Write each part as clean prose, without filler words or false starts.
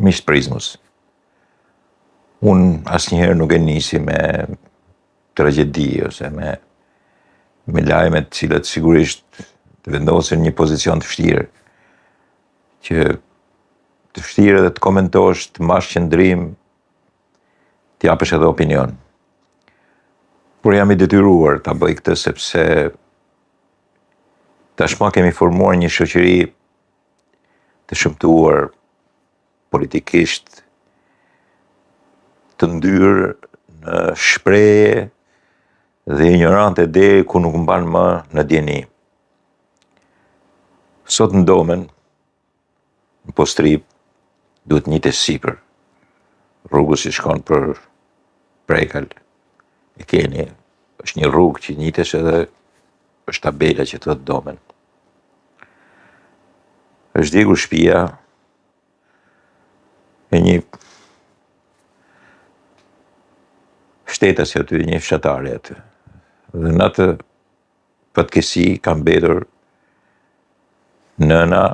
Miq Prizmus, unë asnjëherë nuk e nisi me tragjedi ose me lajmet të cilat sigurisht të vendosin një pozicion të vështirë, që të vështirë dhe të komentosh, të mbash qëndrim, të japësh edhe opinion. Por jam i detyruar ta bëj këtë sepse tashmë kemi formuar një shoqëri të shëmtuar politikisht, të ndyrë në shprehje dhe ignorante deri ku nuk mban më në dieni. Sot në Domen, në Postrip, duhet njites sipër. Rrugës që shkon për Prekal, e keni, është një rrugë që njites edhe është tabela që thotë Domen. Është djegur shtëpia e një shtetasi aty, një fshatari aty. Dhe në atë fatkeqësi ka mbetur nëna,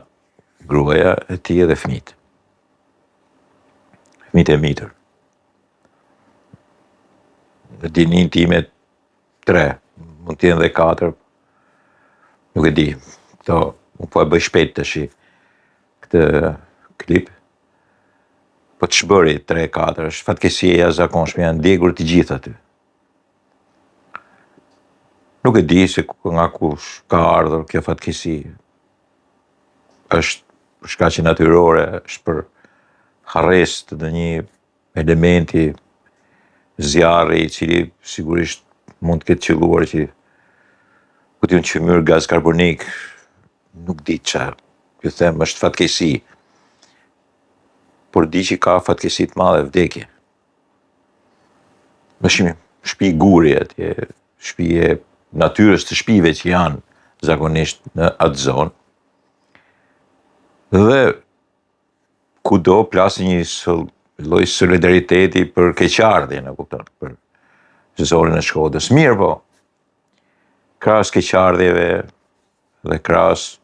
gruaja e tij dhe fëmijët. Fëmijët e mitër. Në dinin time 3, mund të jenë dhe 4, nuk e di. Këto, unë po e bëj shpejt tash këtë klip. Po të shbëri 3-4, është fatkeqësi e jashtëzakonshme, janë djegur të gjithë aty. Nuk e di se nga kush ka ardhur kjo fatkeqësi. Është për shkaqe natyrore, është për harresë të një elementi zjarri i cili sigurisht mund të ketë qelluar që ku t'ju çmyr gaz karbonik, nuk di çfarë. Ju them, është fatkeqësi. Por di që ka fatkeqësi të madhe, vdekje. Është një shtëpi guri atje, shtëpi e natyrës të shtëpive që janë zakonisht në atë zonë. Dhe kudo plasë një lloj solidariteti për keqardhjen, e kupton, për zonën e Shkodrës. Mirë po, krahas keqardhjeve dhe krahas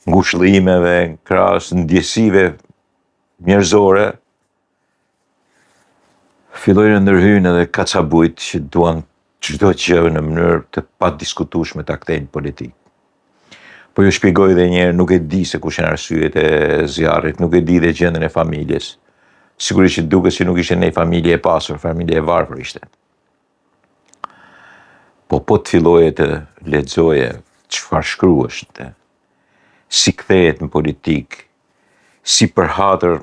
ngushëllimeve, krahas ndjesive njerëzore, fillojnë ndërhyjnë edhe kacabujt që duan çdo gjë në mënyrë të padiskutueshme ta kthejnë politikë. Po ju shpjegoj edhe një herë, nuk e di se kush janë arsyet e zjarrit, nuk e di dhe gjendjen e familjes. Sigurisht që duket si nuk ishte një familje e pasur, familje e varfër ishte. Po të filloje të lexoje çfarë shkruhet, si kthehet në politikë, si përhatër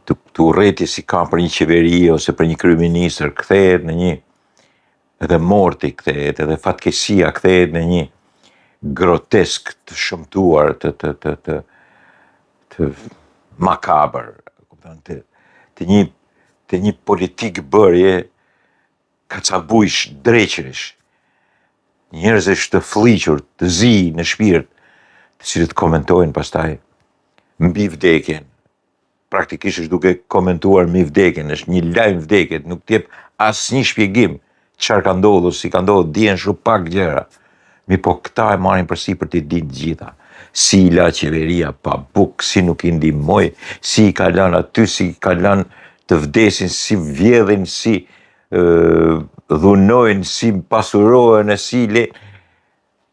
të urrëti si ka për një qeveri ose për një kryeministër, kthehet në një edhe morti kthehet, edhe fatkeqësia kthehet në një grotesk të shëmtuar, të makabër, të një politikë bërje kacabujsh, dreqërish, njerëzish të fliqur, të zi në shpirt, të cilët komentojnë pastaj mbi vdekjen. Praktikisht është duke komentuar mbi vdekjen, është një lajm vdekje, nuk t'jep asnjë shpjegim çfarë ka ndodhur, si ka ndodhur, dihen shumë pak gjëra. Mi po këta e marrin përsipër të dinë të gjitha. Si i la qeveria pa buk, si nuk i ndihmoi, si i ka lënë aty, si i ka lënë të vdesin, si vjedhin, si dhunojnë, si pasurohen, si le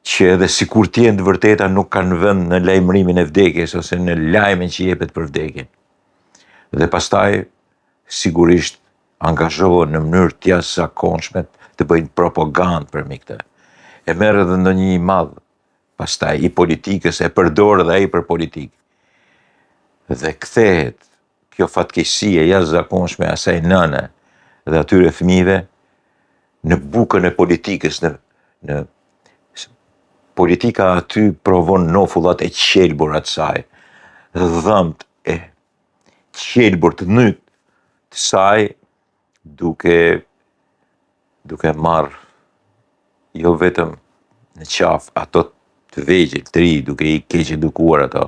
që edhe sikur të jenë të vërteta nuk kanë vend në lajmërimin e vdekjes ose në lajmin që jepet për vdekjen. Dhe pastaj sigurisht angazhohen në mënyrë të jashtëzakonshme të bëjnë propagandë për këtë. E merr edhe ndonjë i madh pastaj i politikës, e përdor edhe ai për politikë. Dhe kthehet kjo fatkeqësi e jashtëzakonshme asaj nëne dhe atyre fëmijëve në bukën e politikës, në politika aty provon nofullat e qelbura të saj, dhëmt e qelbur të nyt të saj, duke marrë jo vetëm në qafë ato të vegjël, të ri, duke i keq edukuar ato,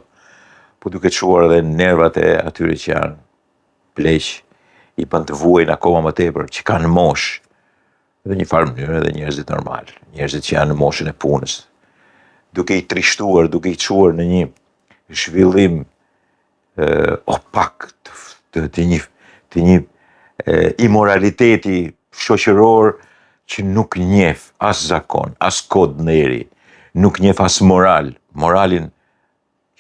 po duke çuar edhe nervat e atyre që janë pleq, i bën të vuajnë akoma më tepër, që kanë moshë, dhe një farë mënyrë edhe njerëzit normal, njerëzit që janë në moshën e punës, duke i trishtuar, duke i çuar në një zhvillim opak, të një imoraliteti shoqëror që nuk njeh as zakon, as kod neri, nuk njeh as moral, moralin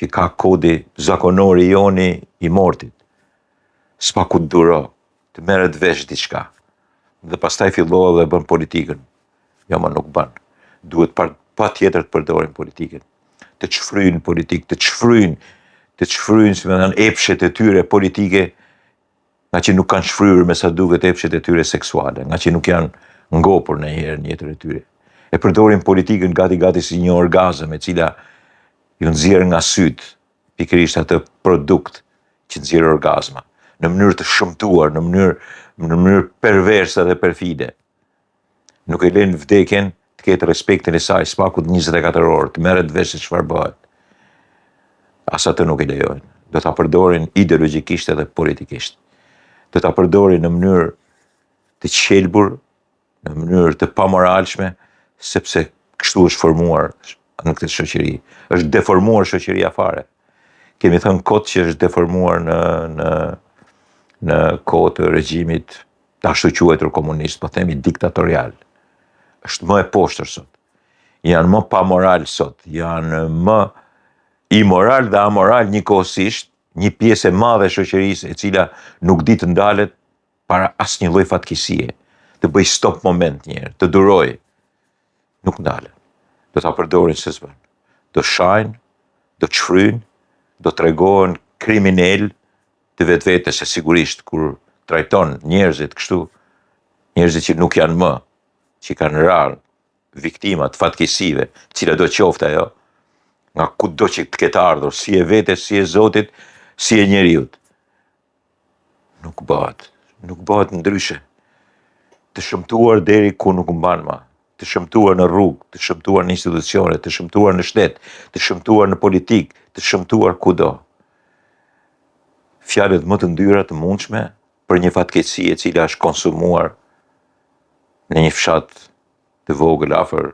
që ka kodi zakonori joni i mortit. S'pa ku të duro, të merret vesh diçka. Dhe pastaj fillova dhe bën politikën. Jo, ma nuk bën. Duhet pa tjetër të përdorin politikën. Të çfryjnë politikë, të çfryjnë, si me thënë, epshet e tyre politike, nga që nuk kanë shfryrë me sa duket epshet e tyre seksuale, nga që nuk janë ngopur ndonjëherë në jetën e tyre. E përdorin politikën gati si një orgazëm e cila ju nxjerr nga syt, pikërisht atë produkt që nxjerr orgazma, në mënyrë të shëmtuar, në mënyrë perverse dhe perfide. Nuk e lën vdekjen të ketë respektin e saj spakut 24 orë, të merret vesh se çfarë bëhet. As atë nuk i lejojnë. Do ta përdorin ideologjikisht edhe politikisht. Do ta përdorin në mënyrë të qelbur, në mënyrë të pamoralshme, sepse kështu është formuar në këtë shoqëri. Është deformuar shoqëria fare. Kemi thënë kot që është deformuar në kohë të regjimit të ashtu quajtur komunist, po themi diktatorial. Është më e poshtër sot. Janë më pamoral sot, janë më imoral dhe amoral njëkohësisht, një pjesë e madhe e shoqërisë e cila nuk di të ndalet para asnjë lloj fatkeqësie, të bëj stop moment një herë, të duroj. Nuk ndalet. Do ta përdorin se s'bën. Do shajnë, do çfryjnë, do tregohen kriminal të vetvetes, se sigurisht kur trajton njerëzit kështu, njerëzit që nuk janë më, që kanë rarë viktimat fatkeqësive, cila do qoftë ajo, nga kudo që të ketë ardhur, si e vetes, si e Zotit, si e njeriut. Nuk bëhet ndryshe. Të shëmtuar deri ku nuk mban më, të shëmtuar në rrugë, të shëmtuar në institucione, të shëmtuar në shtet, të shëmtuar në politikë, të shëmtuar kudo. Fjalët më të ndyra të mundshme për një fatkeqësi e cila është konsumuar në një fshat të vogël afër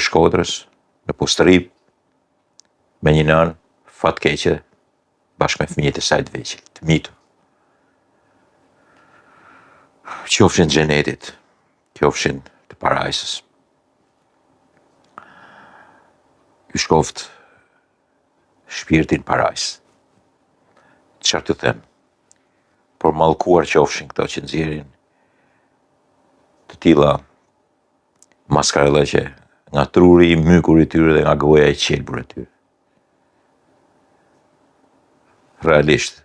Shkodrës, në Pustrip, me një nën fatkeqe bashkë me fëmijët e saj të vegjël, të mitur. Qofshin xhenetit, qofshin të parajsës. Ju shkoft shpirtin parajs. Çfarë të them? Por mallkuar qofshin këto që nxjerrin të tilla maskarellëqe nga truri i mykur i tyre dhe nga goja e qelbur e tyre. Realisht,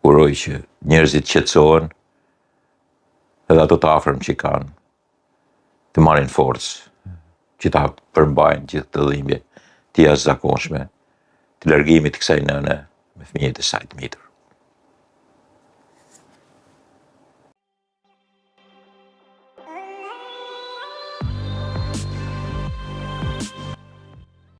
uroj që njerëzit qetësohen edhe ato të afërm që kanë të marrin forcë, që ta përmbajnë gjithë të dhimbje të jashtëzakonshme, të largimit të kësaj nëne me fëmijët e saj të mitur.